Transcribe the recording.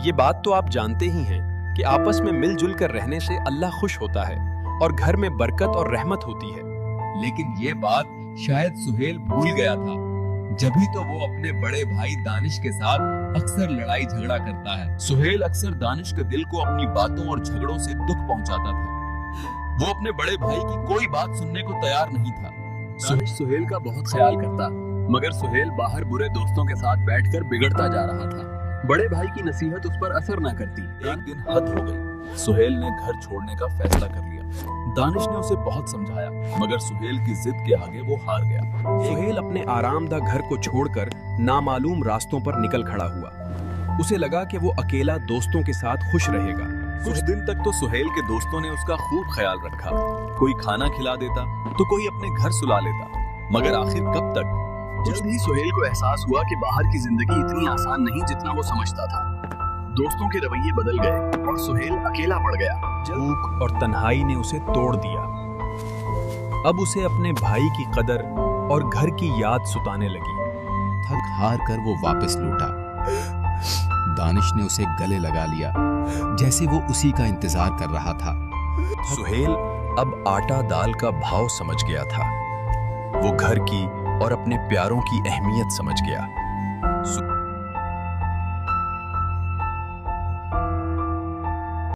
ये बात तो आप जानते ही हैं कि आपस में मिलजुल कर रहने से अल्लाह खुश होता है और घर में बरकत और रहमत होती है। लेकिन ये बात शायद सुहेल भूल गया था। जभी तो वो अपने बड़े भाई दानिश के साथ अक्सर लड़ाई झगड़ा करता है। सुहेल अक्सर दानिश के दिल को अपनी बातों और झगड़ों से दुख पहुंचाता था। वो अपने बड़े भाई की कोई बात सुनने को तैयार नहीं था। दानिश सुहेल का बहुत ख्याल करता, मगर सुहेल बाहर बुरे दोस्तों के साथ बैठकर बिगड़ता जा रहा था। बड़े भाई की नसीहत उस पर असर न करती। एक दिन हद हो गई। सुहेल ने घर छोड़ने का फैसला कर लिया। दानिश ने उसे बहुत समझाया, मगर सुहेल की जिद के आगे वो हार गया। सुहेल अपने आरामदाह घर को छोड़कर नामालूम रास्तों पर निकल खड़ा हुआ। उसे लगा कि वो अकेला दोस्तों के साथ खुश रहेगा। कुछ दिन तक तो सुहेल के दोस्तों ने उसका खूब ख्याल रखा। कोई खाना खिला देता तो कोई अपने घर सुला लेता, मगर आखिर कब तक। जल्द ही सुहेल को एहसास हुआ कि बाहर की जिंदगी इतनी आसान नहीं जितना वो समझता था। दोस्तों के रवैये बदल गए और सुहेल अकेला पड़ गया। भूख और तन्हाई ने उसे तोड़ दिया। अब उसे अपने भाई की कदर और घर की याद सुताने लगी। थक हार कर वो वापस लौटा। दानिश ने उसे गले लगा लिया, जैसे वो उसी का इंतजार कर रहा था। सुहेल अब आटा दाल का भाव समझ गया था। वो घर की और अपने प्यारों की अहमियत समझ गया।